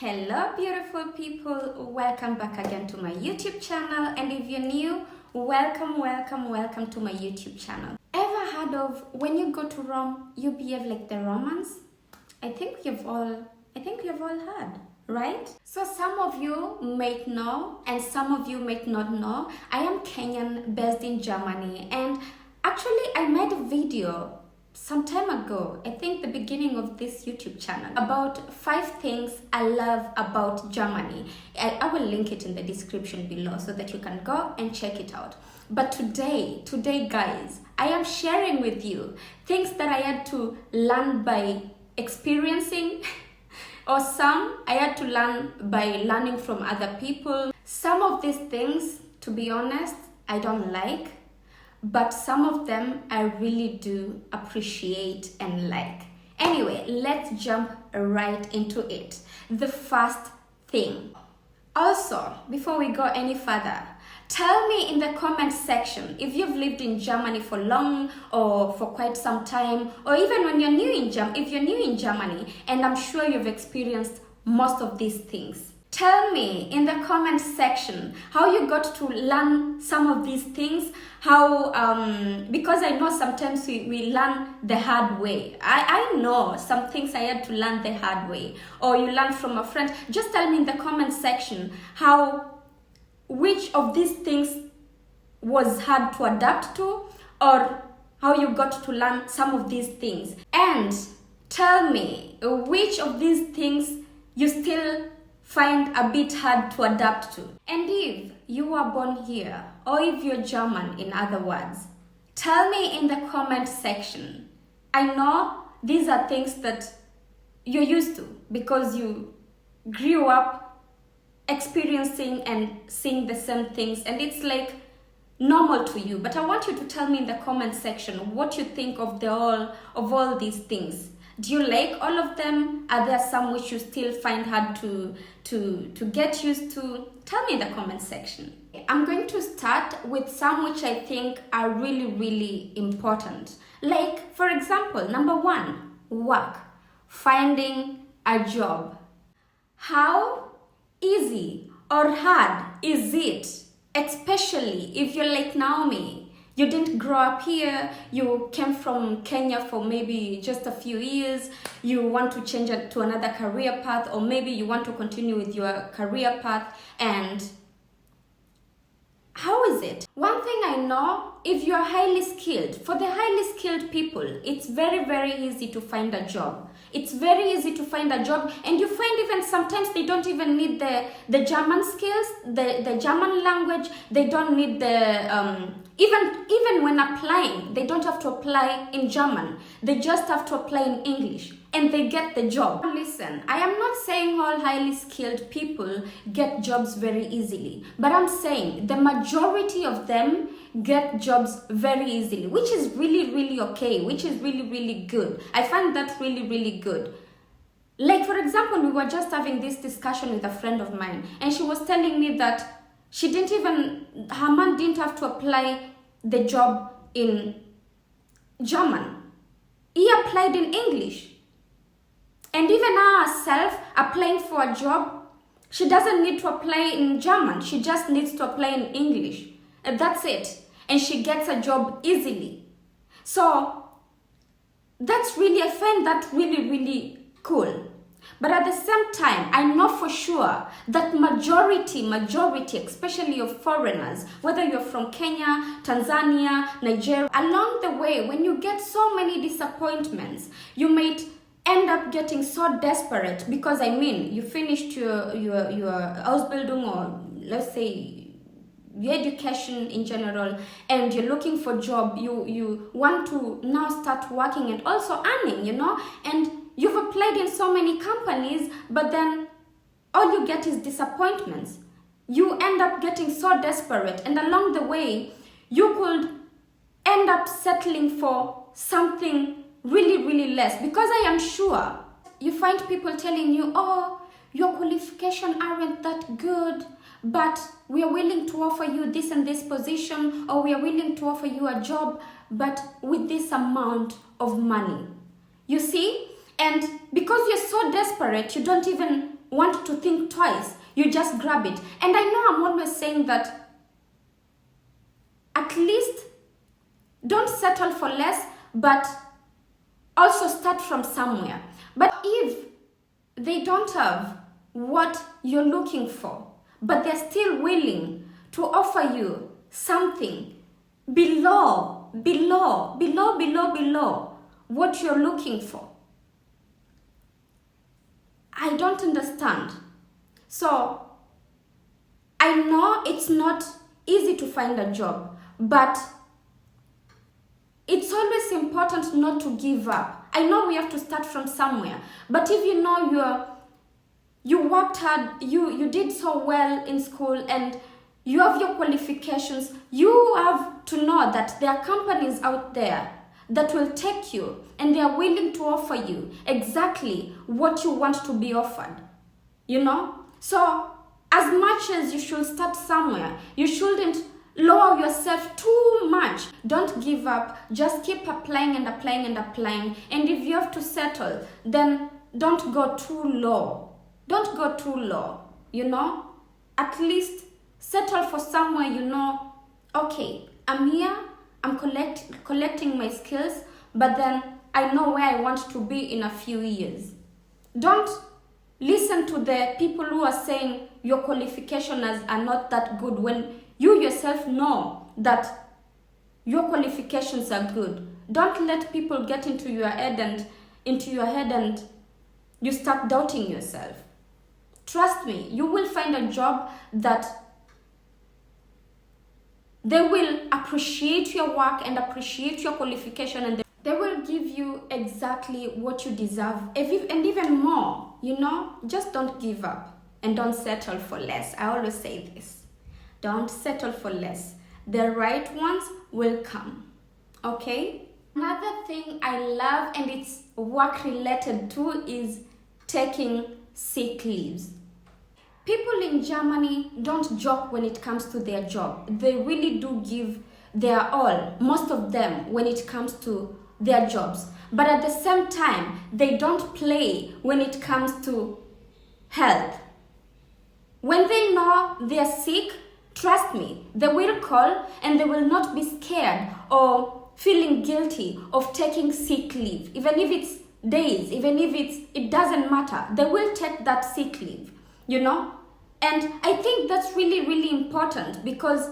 Hello beautiful people, welcome back again to my YouTube channel, and if you're new, welcome to my YouTube channel. Ever heard of when you go to Rome, you behave like the Romans? I think we've all heard, right? So some of you may know and some of you may not know, I am Kenyan based in Germany, and actually I made a video some time ago, I think the beginning of this YouTube channel, about 5 things I love about Germany. I will link it in the description below so that you can go and check it out. But today guys, I am sharing with you things that I had to learn by experiencing or some I had to learn by learning from other people. Some of these things, to be honest, I don't like, but some of them I really do appreciate and like. Anyway, let's jump right into it. The first thing. Also, before we go any further, tell me in the comment section if you've lived in Germany for long or for quite some time, or even when you're new in if you're new in Germany, and I'm sure you've experienced most of these things. Tell me in the comment section how you got to learn some of these things, how, because I know sometimes we learn the hard way. I know some things I had to learn the hard way, or you learn from a friend. Just tell me in the comment section which of these things was hard to adapt to, or how you got to learn some of these things. And tell me which of these things you still find a bit hard to adapt to. And if you were born here, or if you're German in other words, tell me in the comment section. I know these are things that you're used to because you grew up experiencing and seeing the same things, and it's like normal to you. But I want you to tell me in the comment section what you think of all these things. Do you like all of them? Are there some which you still find hard to get used to? Tell me in the comment section. I'm going to start with some which I think are really important. Like, for example, number 1, work. Finding a job. How easy or hard is it? Especially if you're like Naomi. You didn't grow up here, you came from Kenya for maybe just a few years, you want to change it to another career path, or maybe you want to continue with your career path, and how is it? One thing I know, if you're highly skilled, for the highly skilled people, it's very easy to find a job. It's very easy to find a job, and you find even sometimes they don't even need the German skills, the German language. They don't need the even when applying, they don't have to apply in German. They just have to apply in English, and they get the job. Listen, I am not saying all highly skilled people get jobs very easily, but I'm saying the majority of them get jobs very easily, which is really okay, which is really good. I find that really good. Like, for example, we were just having this discussion with a friend of mine, and she was telling me that her man didn't have to apply the job in German. He applied in English. And even herself applying for a job, she doesn't need to apply in German. She just needs to apply in English. And that's it. And she gets a job easily. So that's really, I find that really cool. But at the same time, I know for sure that majority, especially of foreigners, whether you're from Kenya, Tanzania, Nigeria, along the way, when you get so many disappointments, you might end up getting so desperate because, I mean, you finished your Ausbildung, or let's say your education in general, and you're looking for a job, you want to now start working and also earning, and you've applied in so many companies, but then all you get is disappointments. You end up getting so desperate, and along the way, you could end up settling for something really less, because I am sure you find people telling you, oh, your qualifications aren't that good, but we are willing to offer you this and this position, or we are willing to offer you a job, but with this amount of money. You see? And because you're so desperate, you don't even want to think twice. You just grab it. And I know I'm always saying that at least don't settle for less, but also start from somewhere. But if they don't have what you're looking for, but they're still willing to offer you something below what you're looking for, I don't understand. So I know it's not easy to find a job, but it's always important not to give up. I know we have to start from somewhere, but if you know you worked hard, you did so well in school, and you have your qualifications, you have to know that there are companies out there that will take you and they are willing to offer you exactly what you want to be offered. You know? So as much as you should start somewhere, you shouldn't lower yourself too much. Don't give up. Just keep applying and applying and applying. And if you have to settle, then don't go too low. Don't go too low, you know? At least settle for somewhere you know, okay, I'm here, I'm collecting my skills, but then I know where I want to be in a few years. Don't listen to the people who are saying your qualifications are not that good when you yourself know that your qualifications are good. Don't let people get into your head and you start doubting yourself. Trust me, you will find a job that they will appreciate your work and appreciate your qualification, and they will give you exactly what you deserve, and even more, you know? Just don't give up and don't settle for less. I always say this. Don't settle for less. The right ones will come, okay? Another thing I love, and it's work related too, is taking sick leaves. People in Germany don't joke when it comes to their job. They really do give their all, most of them, when it comes to their jobs. But at the same time, they don't play when it comes to health. When they know they're sick, trust me, they will call and they will not be scared or feeling guilty of taking sick leave. Even if it's days, even if it doesn't matter, they will take that sick leave, you know? And I think that's really, really important, because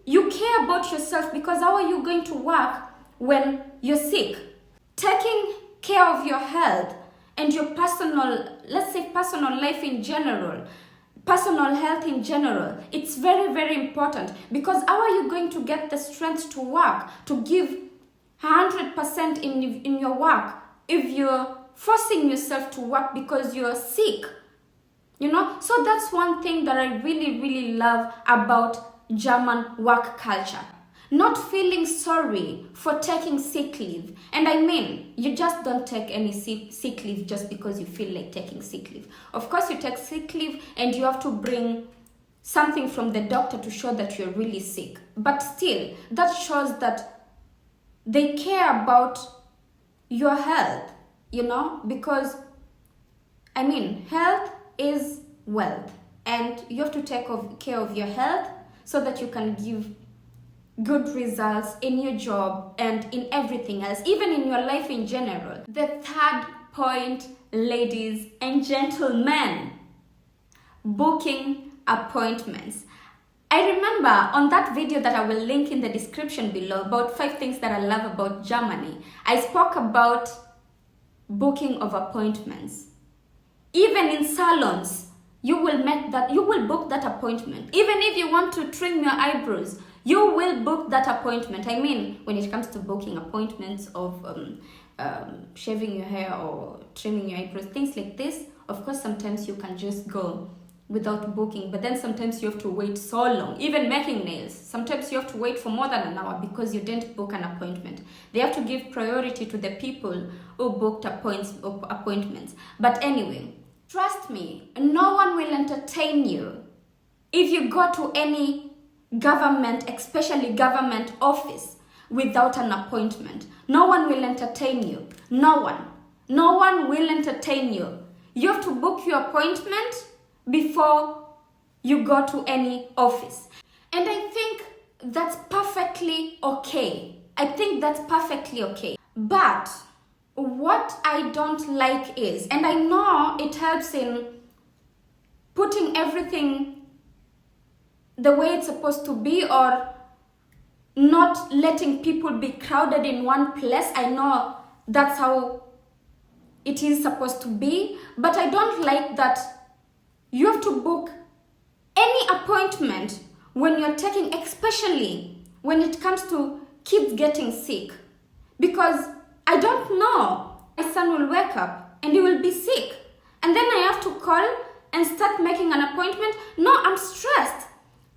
you care about yourself, because how are you going to work when you're sick? Taking care of your health and your personal, let's say personal life in general, personal health in general, it's very, very important, because how are you going to get the strength to work, to give 100% in your work if you're forcing yourself to work because you're sick? You know, so that's one thing that I really, really love about German work culture. Not feeling sorry for taking sick leave. And I mean, you just don't take any sick leave just because you feel like taking sick leave. Of course, you take sick leave and you have to bring something from the doctor to show that you're really sick. But still, that shows that they care about your health, you know, because, I mean, health is wealth, and you have to take care of your health so that you can give good results in your job and in everything else, even in your life in general. The third point, ladies and gentlemen, booking appointments. I remember on that video that I will link in the description below about 5 things that I love about Germany, I spoke about booking of appointments. Even in salons, you will book that appointment. Even if you want to trim your eyebrows, you will book that appointment. I mean, when it comes to booking appointments of shaving your hair or trimming your eyebrows, things like this, of course, sometimes you can just go without booking, but then sometimes you have to wait so long. Even making nails, sometimes you have to wait for more than an hour because you didn't book an appointment. They have to give priority to the people who booked appointments. But anyway, trust me, no one will entertain you if you go to any government, especially government office, without an appointment. No one will entertain you. No one will entertain you. you have to book your appointment before you go to any office. And I think that's perfectly okay. I think that's perfectly okay. But what I don't like is, and I know it helps in putting everything the way it's supposed to be, or not letting people be crowded in one place. I know that's how it is supposed to be, but I don't like that you have to book any appointment when you're taking, especially when it comes to kids getting sick, because I don't know, my son will wake up and he will be sick, and then I have to call and start making an appointment. No, I'm stressed.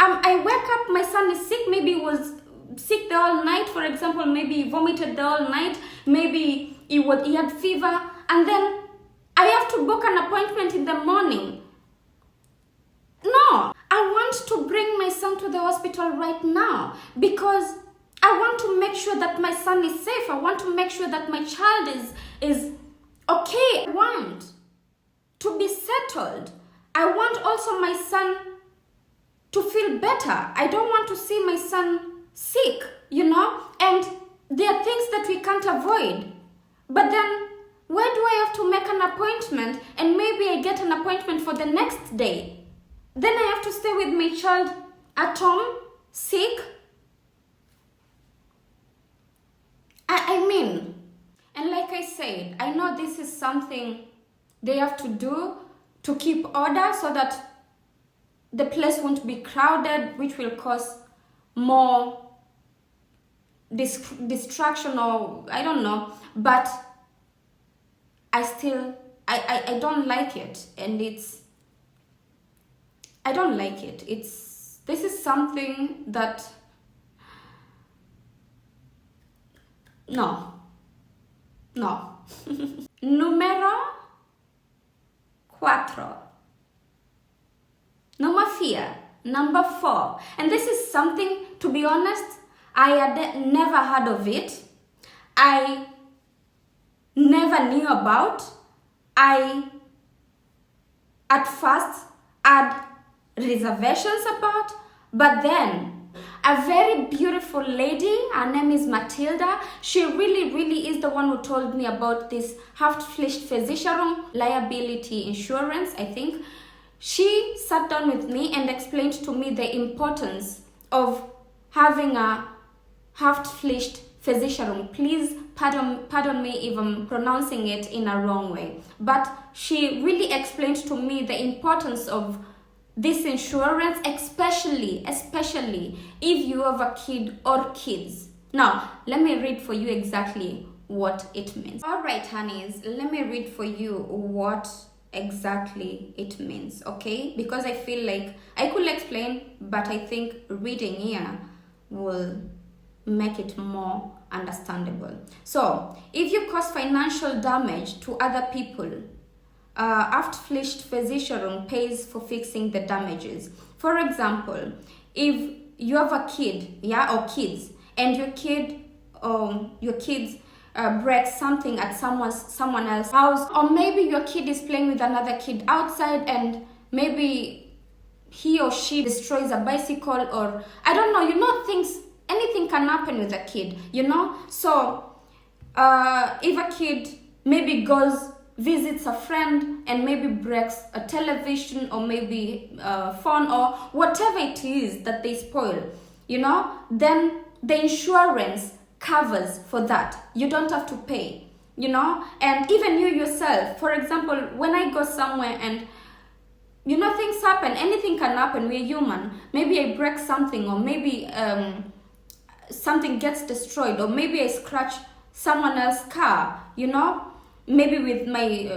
I wake up, my son is sick, maybe he was sick the whole night, for example, maybe he vomited the whole night, maybe he had fever, and then I have to book an appointment in the morning. No, I want to bring my son to the hospital right now, because I want to make sure that my son is safe. I want to make sure that my child is okay. I want to be settled. I want also my son to feel better. I don't want to see my son sick, and there are things that we can't avoid. But then, where do I have to make an appointment, and maybe I get an appointment for the next day? Then I have to stay with my child at home, sick. I mean, and like I said, I know this is something they have to do to keep order so that the place won't be crowded, which will cause more distraction, or I don't know, but I don't like it, and I don't like it. This is something that, no. Numero 4. Number 4. And this is something, to be honest, I had never heard of it. I never knew about. I, at first, had reservations about, but then a very beautiful lady, her name is Matilda, she really is the one who told me about this Haftpflichtversicherung, liability insurance, I think. She sat down with me and explained to me the importance of having a Haftpflichtversicherung. Please pardon me if I'm pronouncing it in a wrong way. But she really explained to me the importance of this insurance, especially if you have a kid or kids. Now, let me read for you exactly what it means. All right, honeys, let me read for you what exactly it means, okay? Because I feel like I could explain, but I think reading here will make it more understandable. So, if you cause financial damage to other people, Haftpflichtversicherung pays for fixing the damages. For example, if you have a kid, or kids, and your kids breaks something at someone else's house, or maybe your kid is playing with another kid outside, and maybe he or she destroys a bicycle, or I don't know, anything can happen with a kid, So, if a kid maybe visits a friend and maybe breaks a television, or maybe a phone, or whatever it is that they spoil, then the insurance covers for that. You don't have to pay, and even you yourself, for example, when I go somewhere and things happen, anything can happen, we're human, maybe I break something, or maybe something gets destroyed, or maybe I scratch someone else's car, maybe with my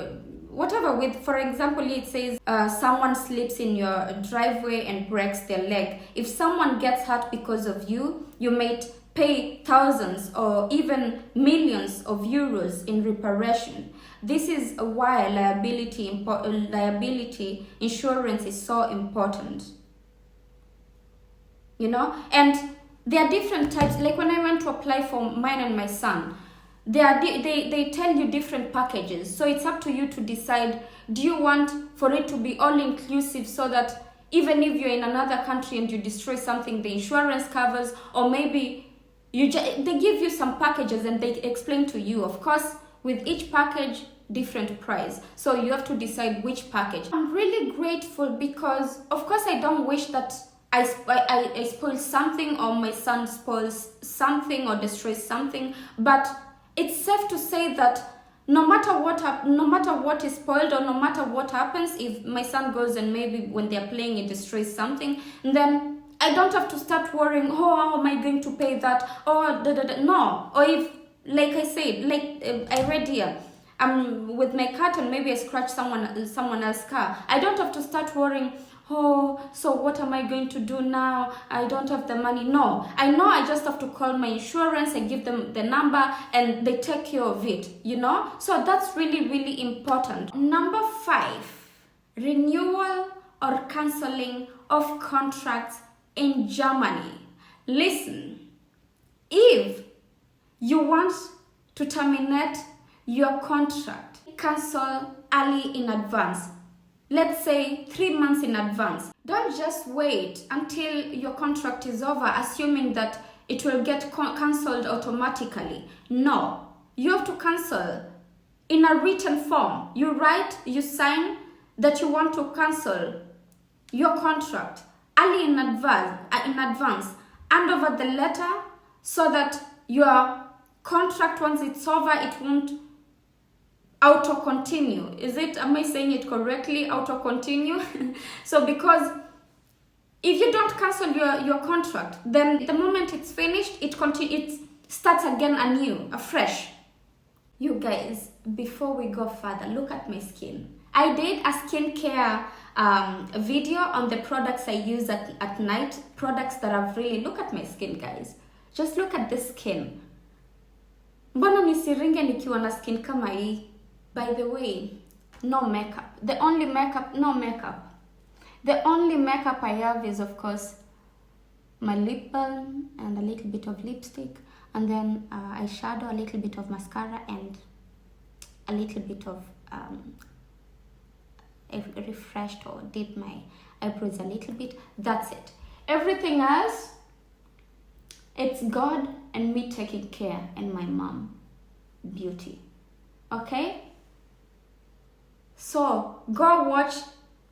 for example, it says someone slips in your driveway and breaks their leg. If someone gets hurt because of you, you may pay thousands or even millions of euros in reparation. This is why liability insurance is so important. And there are different types. Like when I went to apply for mine and my son, they tell you different packages. So it's up to you to decide, do you want for it to be all inclusive so that even if you're in another country and you destroy something, the insurance covers, or maybe they give you some packages and they explain to you, of course, with each package, different price. So you have to decide which package. I'm really grateful because, of course, I don't wish that I spoil something or my son spoils something or destroys something, but it's safe to say that no matter what is spoiled or no matter what happens, if my son goes and maybe when they're playing it destroys something, then I don't have to start worrying, oh, how am I going to pay that? Oh, no. Or if, like I said, I read here, with my cat and maybe I scratch someone else's car, I don't have to start worrying, oh, so what am I going to do now? I don't have the money. No, I know I just have to call my insurance, I give them the number and they take care of it, So that's really, really important. Number 5, renewal or cancelling of contracts in Germany. Listen, if you want to terminate your contract, cancel early in advance. Let's say 3 months in advance. Don't just wait until your contract is over, assuming that it will get cancelled automatically. No, you have to cancel in a written form. You sign that you want to cancel your contract early in advance. Hand over the letter so that your contract, once it's over, it won't auto-continue. Am I saying it correctly? Auto-continue? So because if you don't cancel your contract, then the moment it's finished, it starts again anew, afresh. You guys, before we go further, look at my skin. I did a skincare video on the products I use at night, products that I've really, look at my skin, guys. Just look at this skin. Mbona nisiringe nikiwa na skin kama hii? By the way, no makeup. The only makeup I have is, of course, my lip balm and a little bit of lipstick, and then eyeshadow, a little bit of mascara, and a little bit of refreshed or did my eyebrows a little bit. That's it. Everything else, it's God and me taking care, and my mom beauty. Okay? So go watch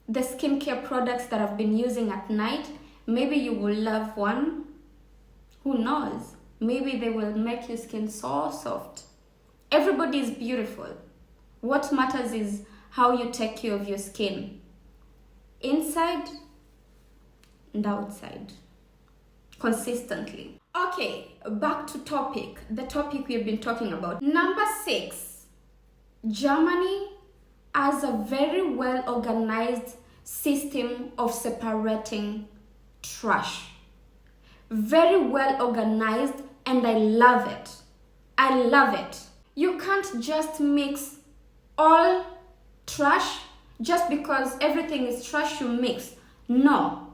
the skincare products that I've been using at night. Maybe you will love one. Who knows? Maybe they will make your skin so soft. Everybody is beautiful. What matters is how you take care of your skin, inside and outside, consistently. Okay, back to the topic we've been talking about. Number 6, Germany has a very well organized system of separating trash. Very well organized, and I love it. I love it. You can't just mix all trash just because everything is trash you mix. No,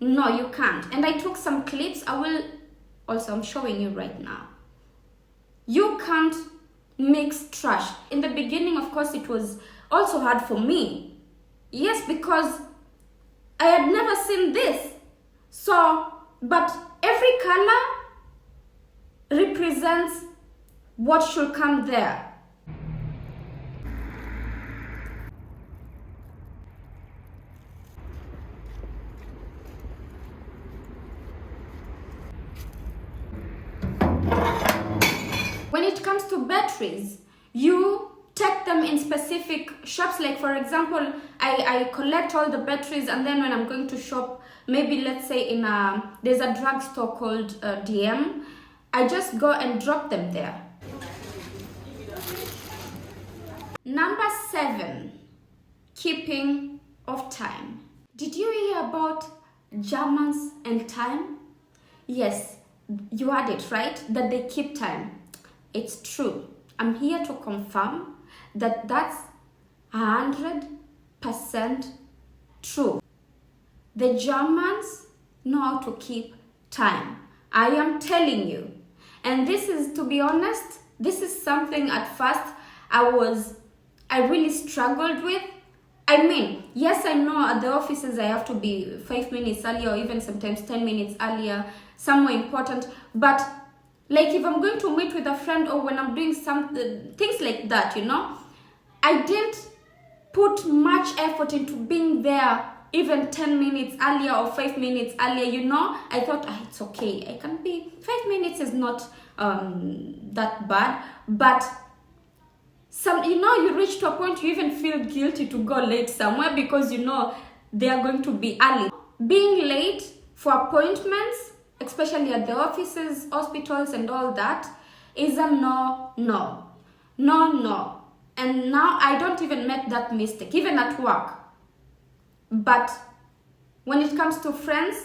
you can't. And I took some clips. I'm showing you right now. You can't mix trash. In the beginning, of course, it was also hard for me. Yes, because I had never seen this. But every color represents what should come there. When it comes to batteries, you take them in specific shops. Like, for example, I collect all the batteries, and then when I'm going to shop, maybe let's say there's a drugstore called DM, I just go and drop them there. Number 7, keeping of time. Did you hear about Germans and time? Yes, you heard it, right? That they keep time. It's true. I'm here to confirm that that's 100% true. The Germans know how to keep time. I am telling you. And this is, to be honest, This is something at first I really struggled with. I mean, yes, I know at the offices I have to be 5 minutes earlier or even sometimes 10 minutes earlier, somewhere important. But like if I'm going to meet with a friend or when I'm doing some things like that, I didn't put much effort into being there even 10 minutes earlier or 5 minutes earlier, I thought, it's okay. I can be, 5 minutes is not that bad. But you reach to a point you even feel guilty to go late somewhere because they are going to be early. Being late for appointments, especially at the offices, hospitals and all that, is a no. And now I don't even make that mistake, even at work. But when it comes to friends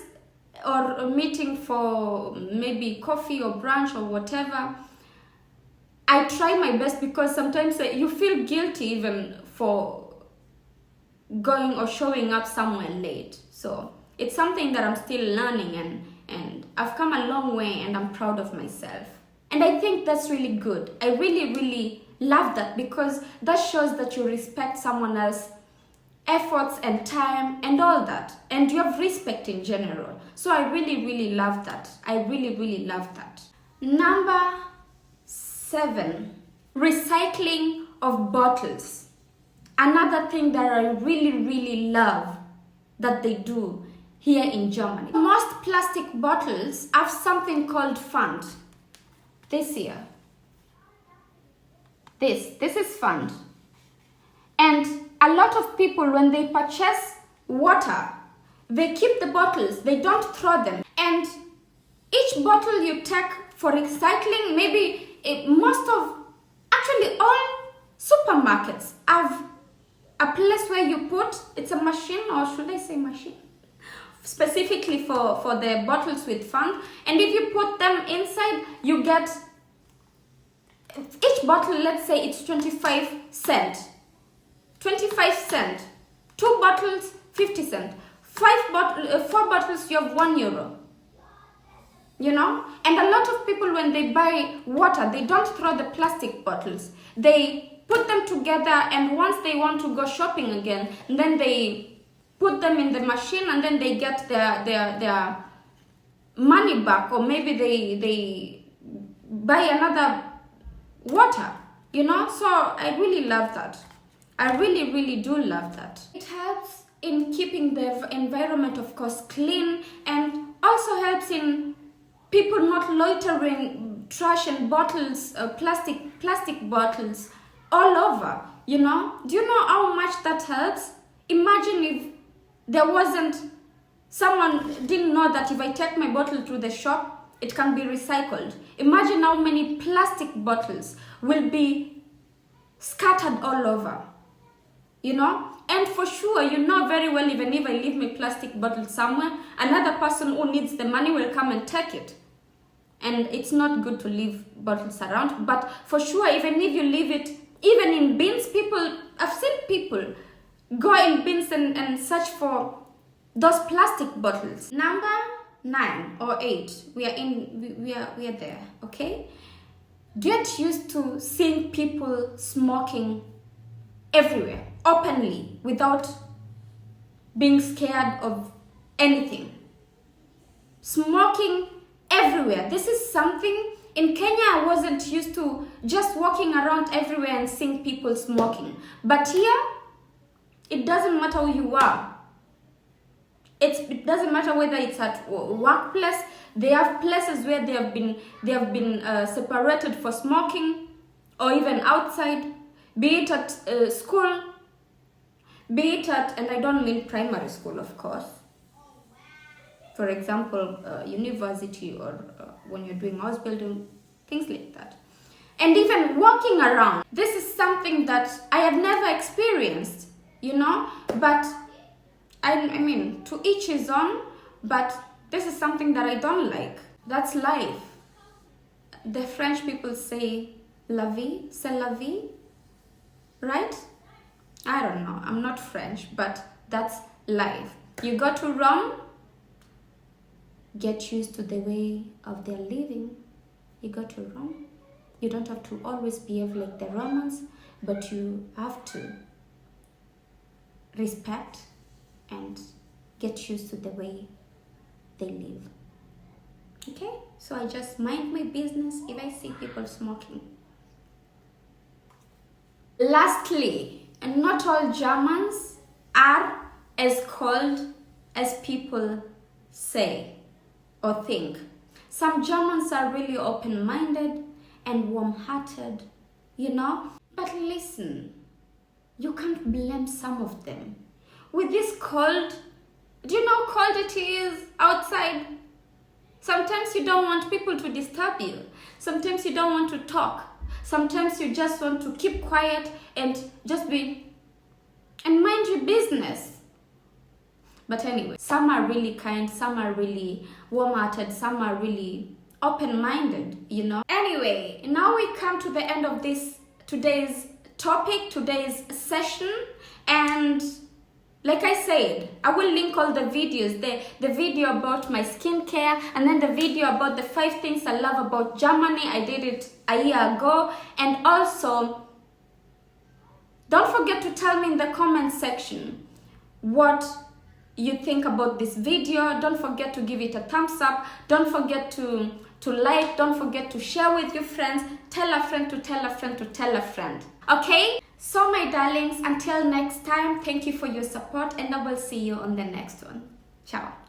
or a meeting for maybe coffee or brunch or whatever, I try my best because sometimes you feel guilty even for going or showing up somewhere late. So it's something that I'm still learning and I've come a long way and I'm proud of myself. And I think that's really good. I really, really love that because that shows that you respect someone else's efforts and time and all that. And you have respect in general. So I really, really love that. I really, really love that. Number 7, recycling of bottles. Another thing that I really, really love that they do here in Germany. Most plastic bottles have something called fund. This here. This is fund. And a lot of people, when they purchase water, they keep the bottles, they don't throw them. And each bottle you take for recycling, maybe actually all supermarkets have a place where you put, it's a machine, or should I say machine? Specifically for the bottles with fund. And if you put them inside, you get, each bottle, let's say it's 25 cents. 25 cents. 2 bottles, 50 cents. 4 bottles, you have €1. And a lot of people, when they buy water, they don't throw the plastic bottles. They put them together, and once they want to go shopping again, then they put them in the machine, and then they get their money back, or maybe they buy another water, So I really love that. I really, really do love that. It helps in keeping the environment, of course, clean, and also helps in people not loitering trash and bottles, plastic bottles all over, Do you know how much that helps? Imagine if there wasn't, someone didn't know that if I take my bottle to the shop, it can be recycled. Imagine how many plastic bottles will be scattered all over, And for sure, very well, even if I leave my plastic bottle somewhere, another person who needs the money will come and take it. And it's not good to leave bottles around. But for sure, even if you leave it, even in bins, I've seen people go in bins and search for those plastic bottles. Number 9 or 8, we are there, okay? Get used to seeing people smoking everywhere, openly, without being scared of anything. Smoking everywhere. This is something, in Kenya I wasn't used to just walking around everywhere and seeing people smoking. But here, it doesn't matter who you are. It doesn't matter whether it's at workplace. They have places where they have been separated for smoking, or even outside, be it at school, be it at, and I don't mean primary school, of course. For example, university, or when you're doing house building, things like that. And even walking around. This is something that I have never experienced, but I mean, to each his own, but this is something that I don't like. That's life. The French people say, la vie, c'est la vie, right? I don't know, I'm not French, but that's life. You go to Rome, get used to the way of their living. You go to Rome, You don't have to always behave like the Romans, but you have to respect and get used to the way they live. Okay? So I just mind my business if I see people smoking. Lastly, not all Germans are as cold as people say or think. Some Germans are really open-minded and warm-hearted, you know? But listen, you can't blame some of them. With this cold, do you know how cold it is outside? Sometimes you don't want people to disturb you. Sometimes you don't want to talk. Sometimes you just want to keep quiet and just be and mind your business. But anyway, some are really kind, some are really warm-hearted, some are really open-minded, you know. Anyway, now we come to the end of today's topic, today's session, and like I said, I will link all the videos, the video about my skincare, and then the video about the 5 things I love about Germany. I did it a year ago. And also, don't forget to tell me in the comment section what you think about this video. Don't forget to give it a thumbs up. Don't forget to like. Don't forget to share with your friends. Tell a friend to tell a friend to tell a friend. Okay? So my darlings, until next time, thank you for your support, and I will see you on the next one. Ciao.